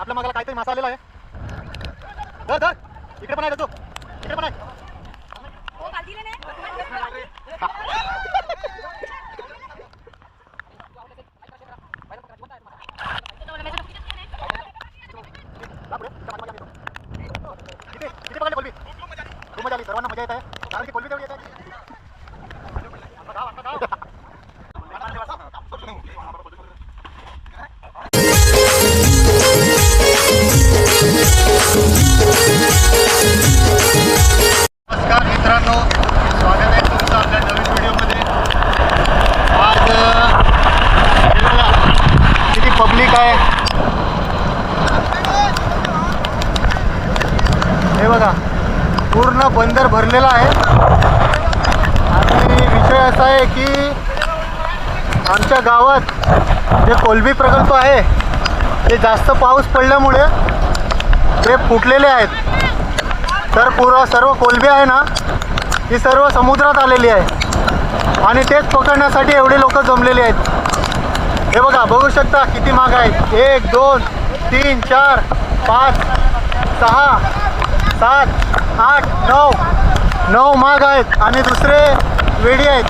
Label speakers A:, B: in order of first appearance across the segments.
A: आपल्या मागाला काहीतरी मासा आलेला आहे. धर धर, इकडे पण आहे तो, इकडे पण आहे. किती बघायला कोलबी खूप मजा आली, सर्वांना मजा येत आहे कारण की कोलबी तेवढी येत आहे. नमस्कार मित्रांनो, स्वागत आहे तुमचं आपल्या नवीन व्हिडिओमध्ये. आज किती पब्लिक आहे हे बघा, पूर्ण बंदर भरलेला आहे. आणि विषय असा आहे की आमच्या गावात जे कोलबी प्रकल्प आहे ते जास्त पाऊस पडल्यामुळे ते फुटलेले आहेत. तर सर्व कोलबी आहे ना, ही सर्व समुद्रात आलेली आहे आणि तेच पकडण्यासाठी एवढे लोक जमलेले आहेत. हे बघा, बघू शकता किती माग आहेत. 1 2 3 4 5 6 7 8 9 माग आहेत आणि दुसरे वेडी आहेत.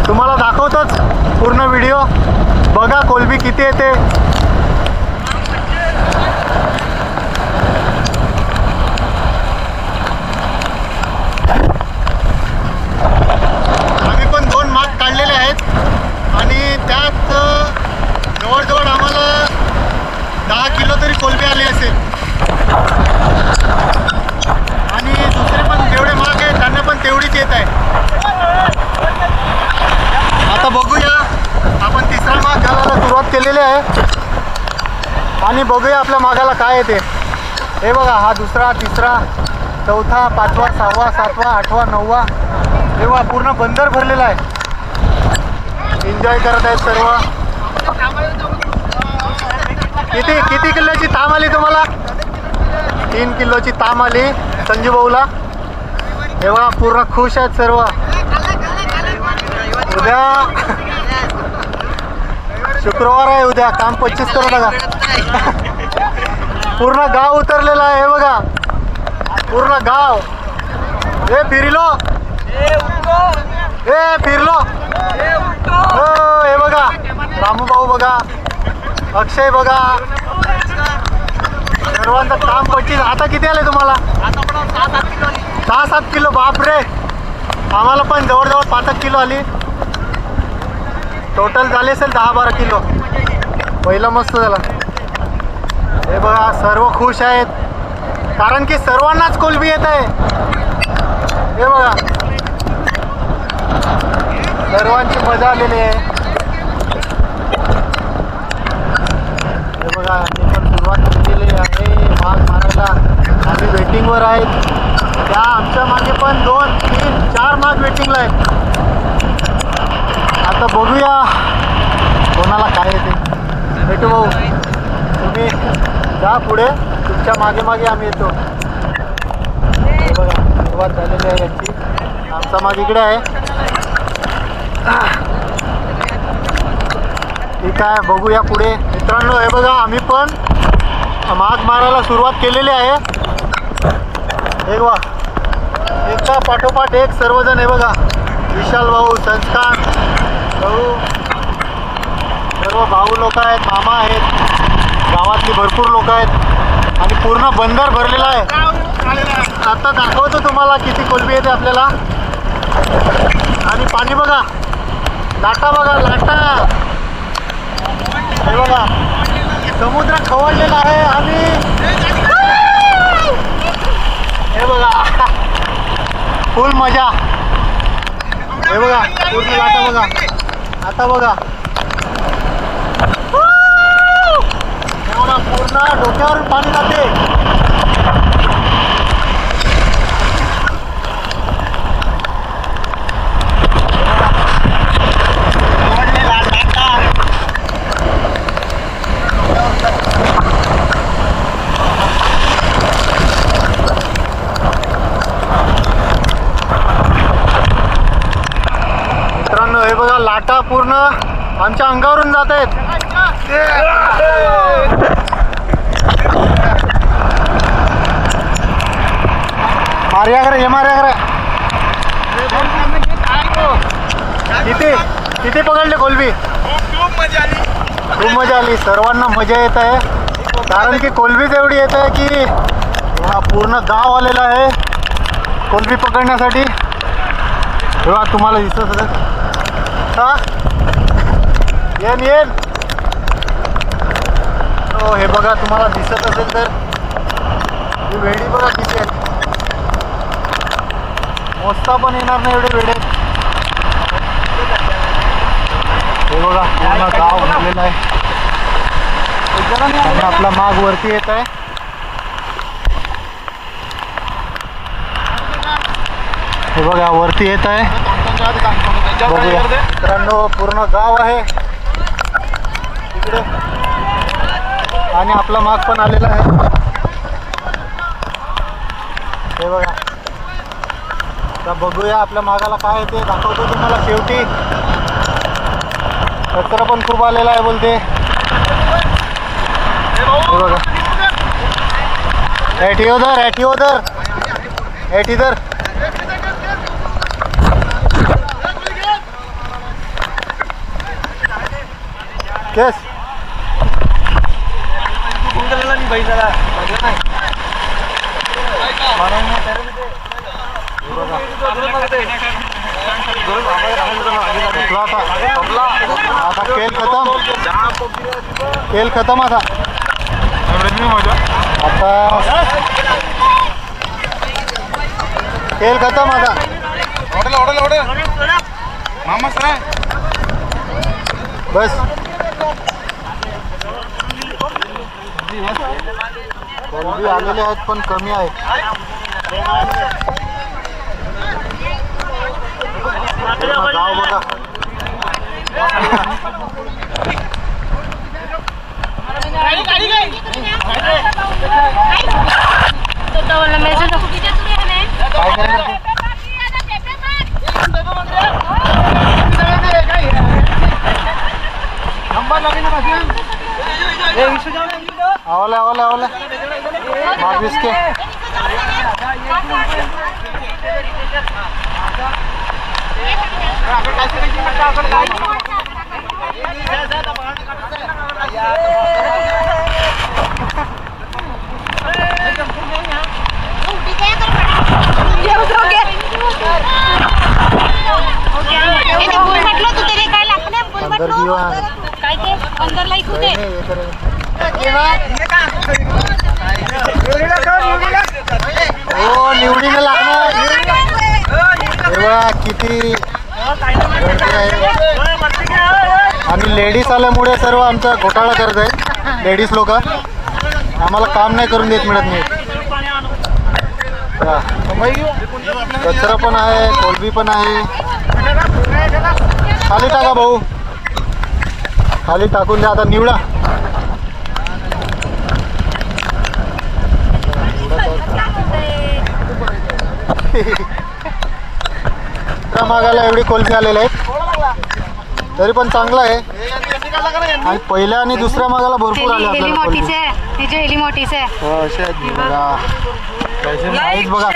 A: तुम्हाला दाखवतोच पूर्ण व्हिडिओ बघा, कोलबी किती येते. आम्ही पण 2 माग काढलेले आहेत आणि त्यात जवळजवळ आम्हाला 10 किलो तरी कोलबी आली असेल. आणि दुसरे पण जेवढे माग आहेत त्यांना पण तेवढीच येत आहे. आता बघूया, आपण तिसरा माग घालायला सुरुवात केलेली आहे आणि बघूया आपल्या मागाला काय येते. हे बघा, हा दुसरा, तिसरा, चौथा, 5वा, 6वा, 7वा, 8वा, 9वा. तेव्हा पूर्ण बंदर भरलेला आहे. एन्जॉय करत आहेत सर्व. किती किलोची ताम आली तुम्हाला? 3 किलोची ताम आली संजू भाऊला. हे बघा, पूर्ण खुश आहेत सर्व. उद्या शुक्रवार आहे, उद्या काम 25 करू नका. पूर्ण गाव उतरलेला आहे. हे बघा, पूर्ण गाव. हे फिरलो, हे फिरलो. हो, हे बघा, रामू भाऊ बघा, अक्षय बघा, सर्वांचं काम 25. आता किती आले तुम्हाला? 6-7 किलो. बापरे, आम्हाला पण जवळजवळ 5 किलो आली. टोटल झाले असेल 10-12 किलो. पहिला मस्त झाला. हे बघा, सर्व खुश आहेत कारण की सर्वांनाच कोलबी येत आहे. हे बघा, सर्वांची मजा आलेली आहे. हे बघा, मी पण सुरुवात केलेली आहे माग मारायला. आम्ही वेटिंगवर आहेत. त्या आमच्या मागे पण 2, 3, 4 माग वेटिंगला आहेत. आता बघूया कोणाला काय येते. भेटू भाऊ, तुम्ही जा पुढे, तुमच्या मागे मागे आम्ही येतो. हे बघा, सुरुवात झालेली आहे यांची. आमचा माग इकडे आहे. ठीक आहे, बघूया पुढे मित्रांनो. हे बघा, आम्ही पण माग मारायला सुरुवात केलेली आहे. हे बघा, एका पाठोपाठ एक सर्वजण. हे बघा, विशाल भाऊ, संस्कार भाऊ, सर्व भाऊ लोक आहेत, मामा आहेत, गावातली भरपूर लोक आहेत आणि पूर्ण बंदर भरलेला आहे. आता दाखवतो तुम्हाला किती कोलबी येते आपल्याला. आणि पाणी बघा, लाटा बघा, लाटा. हे बघा, समुद्र खवळलेला आहे आणि हे बघा, फुल मजा. हे बघा, पूर्ण लाटा बघा. आता बघा, एवढा पूर्ण डोक्यावरून पाणी जाते. लाटा पूर्ण आमच्या अंगावरून जात आहेत. हे मारा करा. किती किती पकडले कोलबी? खूप मजा आली. सर्वांना मजा येत आहे कारण की कोलबीच एवढी येत आहे की हा पूर्ण गाव आलेला आहे कोलबी पकडण्यासाठी. तेव्हा तुम्हाला दिसत असेल. हा येन हो, हे बघा तुम्हाला दिसत असेल तर ही वेडी बघा किती आहे. मोजता पण येणार नाही एवढे वेडे. हे बघा पूर्ण गाव भरलेलं आहे आणि आपला माग वरती येत आहे. हे बघा वरती येत आहे. बघूया मित्रांनो, पूर्ण गाव आहे इकडे आणि आपला माग पण आलेला आहे. हे बघा आता बघूया आपल्या मागाला काय येते. दाखवतो तुम्हाला शेवटी. कचरा पण खूप आलेला आहे बोलते. हे बघा ऐठी इधर केस आता खेळ खतम आता खेळ खतम आता. बस कोलबी आलेले आहेत पण कमी आहेत. गाव बघा आवले मागवीस के हो निवडीने लागणार. तेव्हा किती आणि लेडीज आल्यामुळे सर्व आमचा घोटाळा करत आहे. लेडीज लोक आम्हाला काम नाही करून देत मिळत नाही. कचरा पण आहे कोलबी पण आहे. खाली टाका भाऊ, खाली टाकून द्या. आता निवडा. मागाला एवढी कोलबी आलेले आहेत तरी पण चांगलं आहे. आणि पहिल्या आणि दुसऱ्या मागाला भरपूर आले आपल्याला. बघा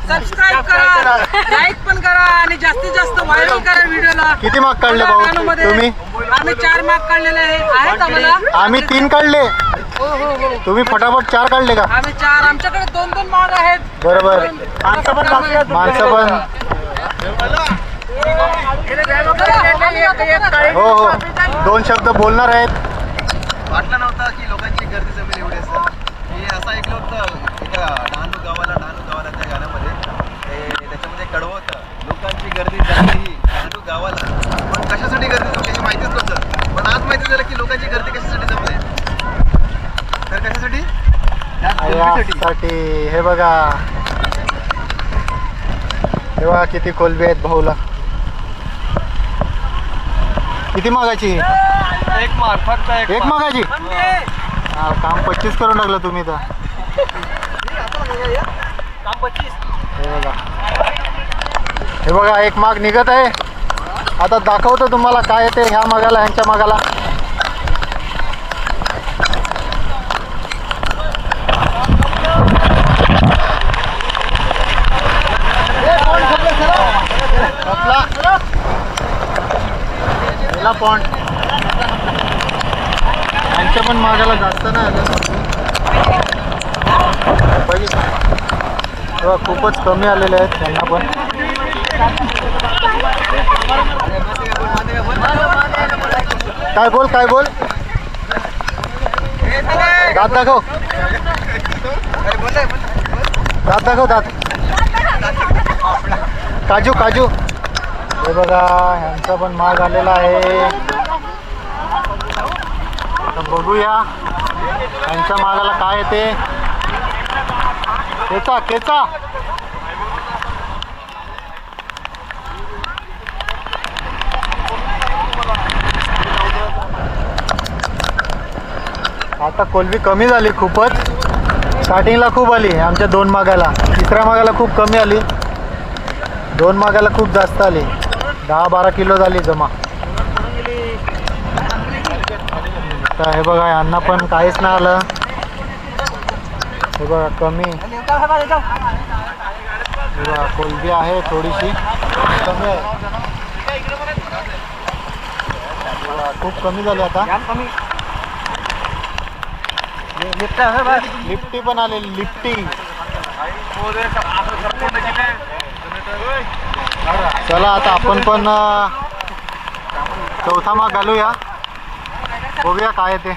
B: सबस्क्राईब करा, लाईक पण करा आणि जास्तीत जास्त व्हायरल करा व्हिडिओला.
A: किती माग काढले भाऊ तुम्ही?
B: आम्ही 4 माग काढलेले आहेत आम्हाला.
A: आम्ही 3 काढले. तुम्ही फटाफट 4 काढले का?
B: आम्ही 4. आमच्याकडे 2-2 माग आहेत.
A: बरोबर. माणसं पण हो हो 2 शब्द बोलणार आहेत.
C: वाटलं नव्हतं की लोकांची गर्दी जमेल एवढी असं. मी असं ऐकलं होतं एका डहाणू गावाला त्या गाण्यामध्ये त्याच्यामध्ये कडवं होतं लोकांची गर्दी जमली डहाणू गावाला. पण कशासाठी गर्दी जमली याची माहितीच नव्हतं. पण आज माहिती झालं की लोकांची गर्दी कशासाठी जमली. तर कशासाठी?
A: यासाठी. हे बघा तेव्हा किती कोलबी आहेत भाऊला. किती मागायची?
C: 1 माग फक्त.
A: 1 मागायची. काम 25 करून टाकलं तुम्ही तर. हे बघा 1 माग निघत आहे. आता दाखवतो तुम्हाला काय येते ह्या मागाला ह्यांच्या मागाला. पण मागायला जास्त नाही आलं पाहिजे. तेव्हा खूपच कमी आलेले आहेत त्यांना पण. काय बोल काय बोल दात दाखव दात दाखव दात. काजू काजू हे बघा ह्यांचा पण माग आलेला आहे. आता बघूया ह्यांच्या मागाला काय येते. केचा केचा आता कोलबी कमी झाली खूपच. स्टार्टिंगला खूप आली आमच्या 2 मागाला, तिसऱ्या मागाला खूप कमी आली, 2 मागाला खूप जास्त आली. 10-12 किलो झाली जमा. तर हे बघा यांना पण काहीच नाही आलं. हे बघा कमी. हे बघा कोलबी आहे थोडीशी कमी आहे. खूप कमी झाली आता. लिफ्टी पण आलेली लिफ्टी. चला आता आपण पण चौथा माग घालूया, बघूया काय ते.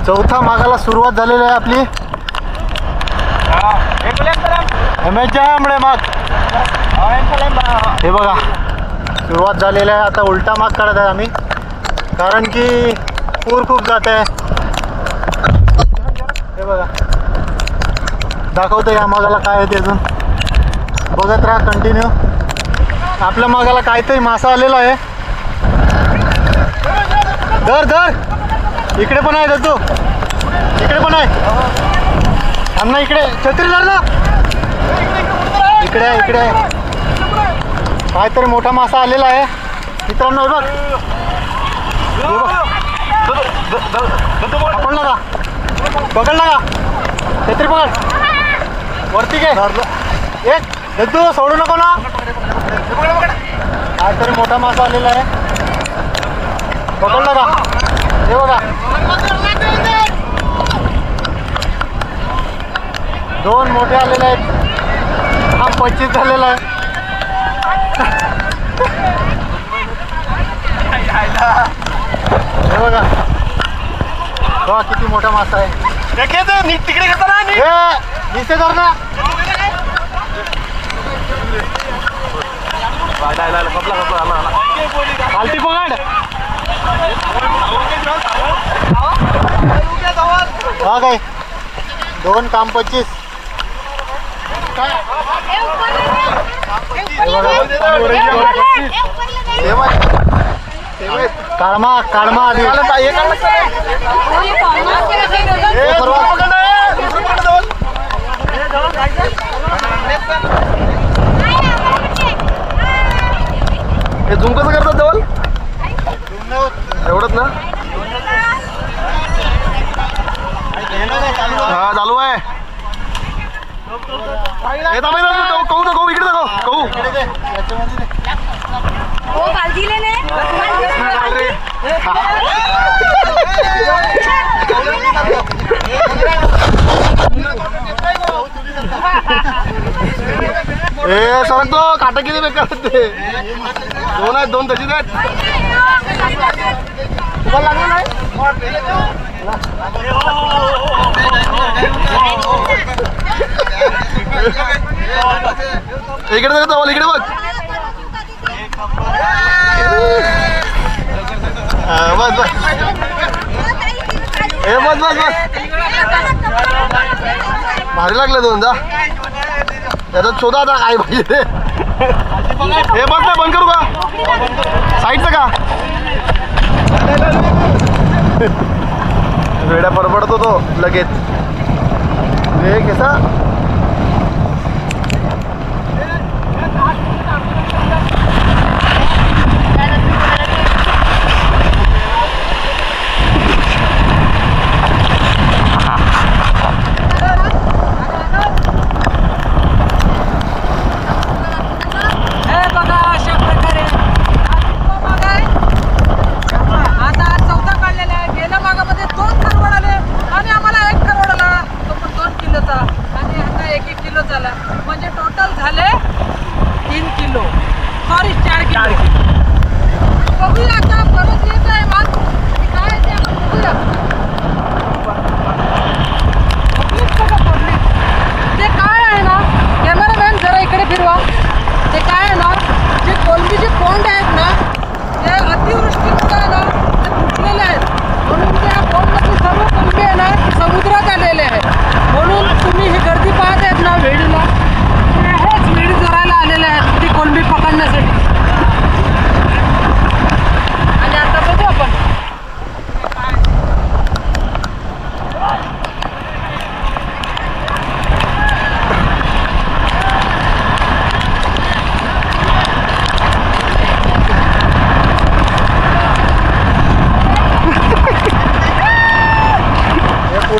A: चौथा मागाला सुरुवात झालेली आहे आपली. माग हे बघा सुरुवात झालेली आहे. आता उलटा माग काढत आहे आम्ही, कारण की पूर खूप जात आहे. हे बघा दाखवतो या मागाला काय आहे ते. अजून बघत राहा कंटिन्यू. आपल्या मागाला काहीतरी मासा आलेला आहे. धर धर. इकडे पण आहे दत्तू, इकडे पण आहे. अण्णा इकडे छत्री धर ना. इकडे आहे इकडे आहे. काहीतरी मोठा मासा आलेला आहे मित्रांनो. हे बघ पकडला का, पकडला का. छत्री पकड वरती घे. एक दत्तू सोडू नको ना. काहीतरी मोठा मासा आलेला आहे. पकडला का. हे बघा 2 मोठे आलेले आहेत. हा 25 झालेला आहे. हे बघा बघा किती मोठा मासा आहे. तिकडे घेतो ना दिसते तर ना. पालटी पकड. हा काय 2 काम 25. काढमा काढमा आधी.
C: हे झुम कसं करतात जवळ एवढंच ना. हा चालू आहे. कहू ना कहू इकडे दाखव कहू.
D: हो काळजी लेने
C: ए सरक तो काटा किती बेकार ते. 2 आहेत 2 तशीच आहेत. तुम्हाला लागलं नाही. इकडे जाऊ इकडे बघ. बस बस हे बस बस बस. भारी लागलं 2 जा. त्याच्यात शोधा आता काय पाहिजे. हे बस ना बंद करू का साईडचं का. वेड्या परपडतो तो लगेच. हे कसा
B: बघा अशा प्रकारे आता 4था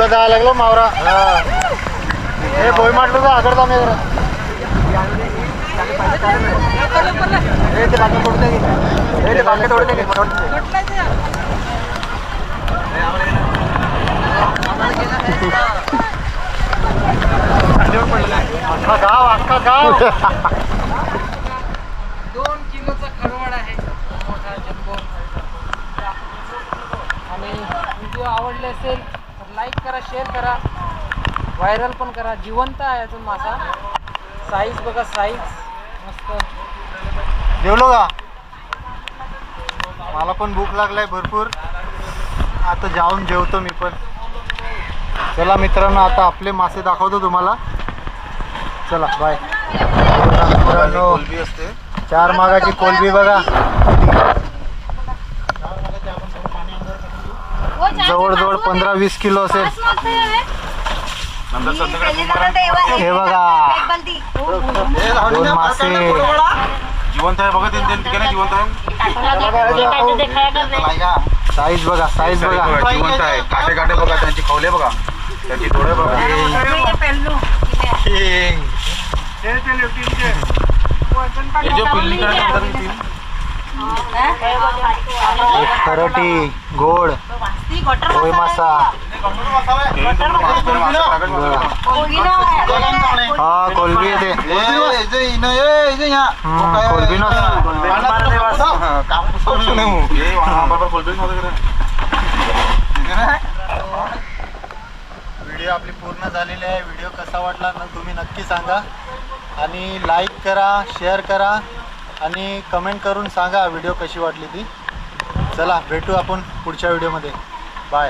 A: जायला लागलो मावरा हे भोय मांडलो का आकडता मी जरा ते बाकी तोडते ते बाकी तोडते अख्खा गाव
B: 2 किलोचा खरवड आहे मोठा जम्बो. आणि व्हिडिओ आवडले असेल तर लाईक करा, शेअर करा, व्हायरल पण करा. जिवंत आहे अजून मासा. साईज बघा, साईज मस्त.
A: जेवलो का? मला पण भूक लागलाय भरपूर. आता जाऊन जेवतो मी पण. चला मित्रांनो, आता आपले मासे दाखवतो तुम्हाला. चला बाय. मित्रांनो,
C: कोलबी असते.
A: 4 मागाची कोलबी बघा. जवळजवळ 15-20 किलो असेल.
C: नंतर संध्याकाळी
A: हे बघा 2 मासे.
C: जिवंत आहे बघा. तीन ठिकाणी जिवंत आहे.
A: साईज बघा, साईज बघा.
C: जिवंत आहे. काटे काटे बघा, त्यांची खवले बघा, त्यांची डोळे बघा. हे जो पिल्ली
A: करटी गोड कोळी मासा. हा कोलबी येते. कोलबी व्हिडिओ आपली पूर्ण झालेली आहे. व्हिडिओ कसा वाटला ना तुम्ही नक्की सांगा. आणि लाईक करा, शेअर करा आणि कमेंट करून सांगा व्हिडिओ कशी वाटली ती. चला भेटू आपण पुढच्या व्हिडिओमध्ये. बाय.